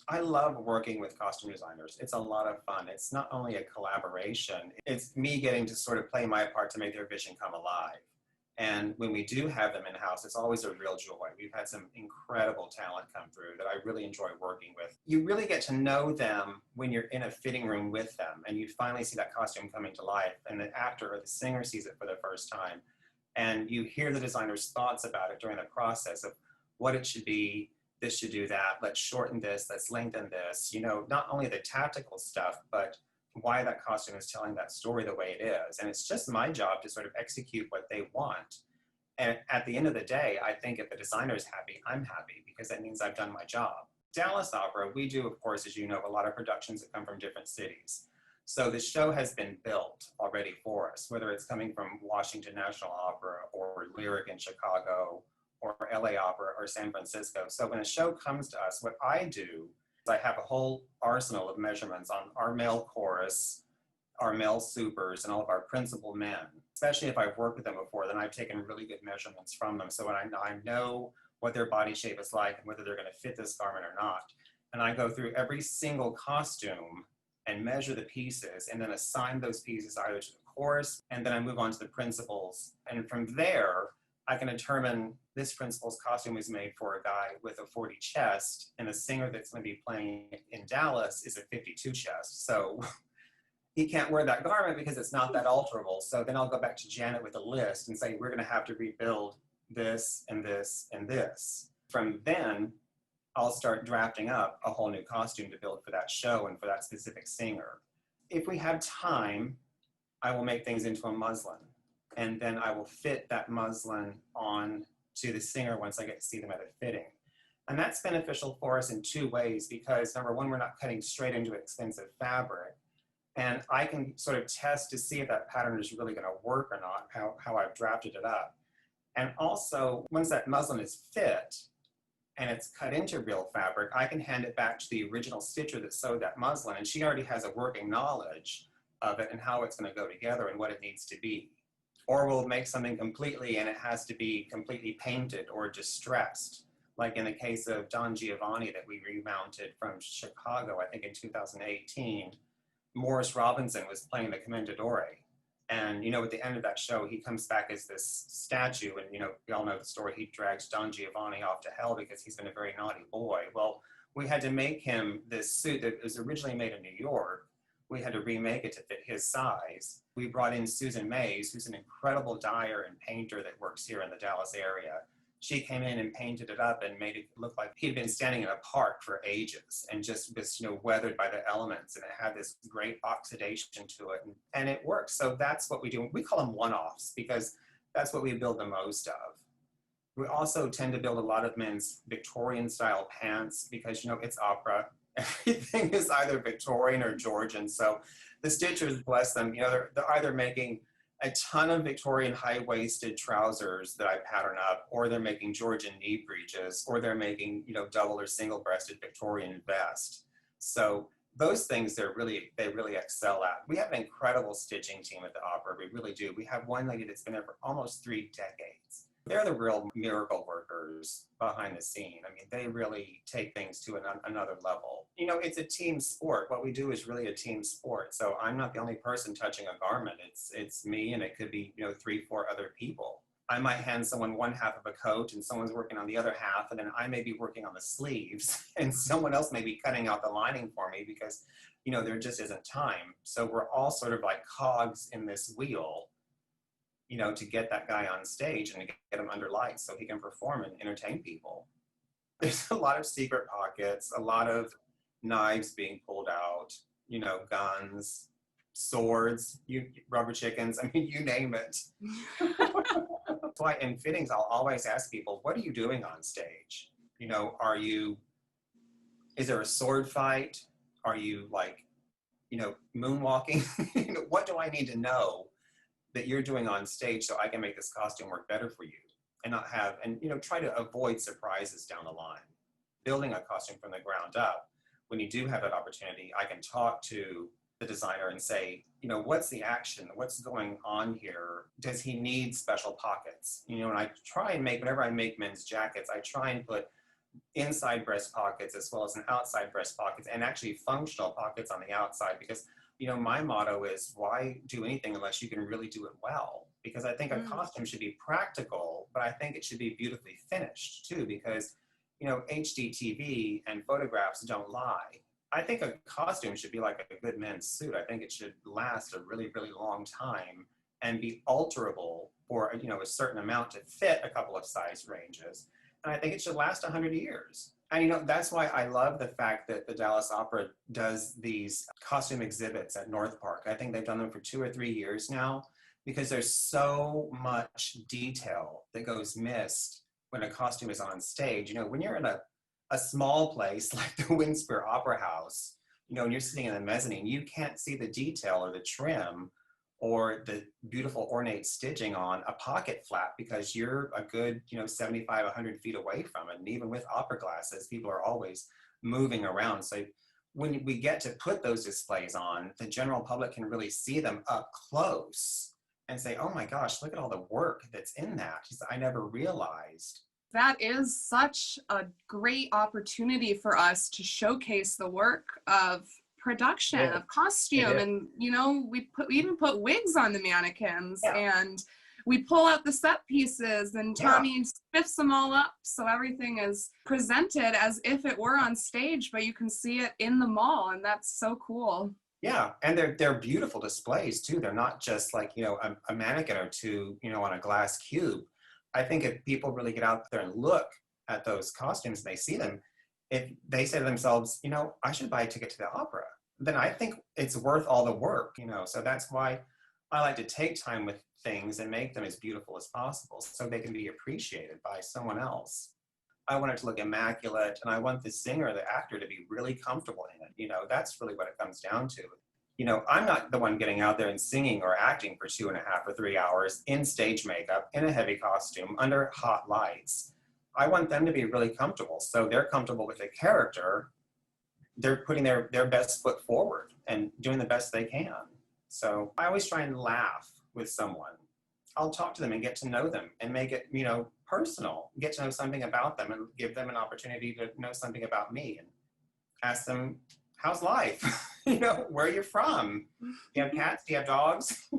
I love working with costume designers. It's a lot of fun. It's not only a collaboration, it's me getting to sort of play my part to make their vision come alive. And when we do have them in-house, it's always a real joy. We've had some incredible talent come through that I really enjoy working with. You really get to know them when you're in a fitting room with them and you finally see that costume coming to life and the actor or the singer sees it for the first time. And you hear the designer's thoughts about it during the process of what it should be, this should do that, let's shorten this, let's lengthen this. You know, not only the tactical stuff, but why that costume is telling that story the way it is. And it's just my job to sort of execute what they want. And at the end of the day, I think if the designer's happy, I'm happy because that means I've done my job. Dallas Opera, we do, of course, as you know, a lot of productions that come from different cities. So the show has been built already for us, whether it's coming from Washington National Opera or Lyric in Chicago or LA Opera or San Francisco. So when a show comes to us, what I do I have a whole arsenal of measurements on our male chorus, our male supers, and all of our principal men. Especially if I've worked with them before, then I've taken really good measurements from them. So when I know what their body shape is like and whether they're going to fit this garment or not. And I go through every single costume and measure the pieces and then assign those pieces either to the chorus, and then I move on to the principals. And from there, I can determine this principal's costume was made for a guy with a 40 chest, and the singer that's going to be playing in Dallas is a 52 chest. So he can't wear that garment because it's not that alterable. So then I'll go back to Janet with a list and say, we're going to have to rebuild this and this and this. From then, I'll start drafting up a whole new costume to build for that show and for that specific singer. If we have time, I will make things into a muslin. And then I will fit that muslin on to the singer once I get to see them at a fitting. And that's beneficial for us in two ways because number one, we're not cutting straight into expensive fabric. And I can sort of test to see if that pattern is really gonna work or not, how I've drafted it up. And also, once that muslin is fit and it's cut into real fabric, I can hand it back to the original stitcher that sewed that muslin, and she already has a working knowledge of it and how it's gonna go together and what it needs to be. Or we'll make something completely and it has to be completely painted or distressed. Like in the case of Don Giovanni that we remounted from Chicago, I think in 2018, Morris Robinson was playing the Commendatore. And you know, at the end of that show, he comes back as this statue and you know, we all know the story, he drags Don Giovanni off to hell because he's been a very naughty boy. Well, we had to make him this suit that was originally made in New York. We had to remake it to fit his size. We brought in Susan Mays, who's an incredible dyer and painter that works here in the Dallas area. She came in and painted it up and made it look like he'd been standing in a park for ages and just was, you know, weathered by the elements, and it had this great oxidation to it, and it works. So that's what we do. We call them one-offs because that's what we build the most of. We also tend to build a lot of men's Victorian style pants because, you know, it's opera. Everything is either Victorian or Georgian. So the stitchers, bless them, you know, they're either making a ton of Victorian high-waisted trousers that I pattern up, or they're making Georgian knee breeches, or they're making, you know, double or single-breasted Victorian vest. So those things they really excel at. We have an incredible stitching team at the opera. We really do. We have one lady that's been there for almost 3 decades. They're the real miracle workers behind the scene. I mean, they really take things to another level. You know, it's a team sport. What we do is really a team sport. So I'm not the only person touching a garment. It's me, and it could be, you know, 3, 4 other people. I might hand someone one half of a coat and someone's working on the other half, and then I may be working on the sleeves and someone else may be cutting out the lining for me because, you know, there just isn't time. So we're all sort of like cogs in this wheel, you know, to get that guy on stage and to get him under lights so he can perform and entertain people. There's a lot of secret pockets, a lot of knives being pulled out, you know, guns, swords, rubber chickens, I mean, you name it. That's why in fittings, I'll always ask people, what are you doing on stage? You know, is there a sword fight? Are you like, you know, moonwalking? You know, what do I need to know that you're doing on stage so I can make this costume work better for you and not have, and you know, try to avoid surprises down the line. Building a costume from the ground up, when you do have that opportunity, I can talk to the designer and say, you know, what's the action? What's going on here? Does he need special pockets? You know, and I try and make, whenever I make men's jackets, I try and put inside breast pockets as well as an outside breast pockets, and actually functional pockets on the outside, because my motto is, why do anything unless you can really do it well? Because I think a costume should be practical, but I think it should be beautifully finished too, because HD TV and photographs don't lie. I think a costume should be like a good men's suit. I think it should last a really, really long time and be alterable for a certain amount to fit a couple of size ranges. And I think it should last 100 years. And that's why I love the fact that the Dallas Opera does these costume exhibits at North Park. I think they've done them for 2 or 3 years now, because there's so much detail that goes missed when a costume is on stage. When you're in a small place like the Windsor Opera House, and you're sitting in the mezzanine, you can't see the detail or the trim or the beautiful ornate stitching on a pocket flap, because you're a good 75, 100 feet away from it. And even with opera glasses, people are always moving around. So when we get to put those displays on, the general public can really see them up close and say, oh my gosh, look at all the work that's in that. I never realized. That is such a great opportunity for us to showcase the work of production, of costume, and we even put wigs on the mannequins, and we pull out the set pieces, and Tommy spiffs them all up so everything is presented as if it were on stage, but you can see it in the mall, and that's so cool. Yeah, and they're beautiful displays too. They're not just like a mannequin or two on a glass cube. I think if people really get out there and look at those costumes and they see them, if they say to themselves, I should buy a ticket to the opera, then I think it's worth all the work, So that's why I like to take time with things and make them as beautiful as possible so they can be appreciated by someone else. I want it to look immaculate, and I want the singer or the actor to be really comfortable in it. That's really what it comes down to. I'm not the one getting out there and singing or acting for 2.5 or 3 hours in stage makeup, in a heavy costume, under hot lights. I want them to be really comfortable. So they're comfortable with the character. They're putting their best foot forward and doing the best they can. So I always try and laugh with someone. I'll talk to them and get to know them and make it, personal, get to know something about them and give them an opportunity to know something about me, and ask them, how's life? Where are you from? Do you have cats? Do you have dogs?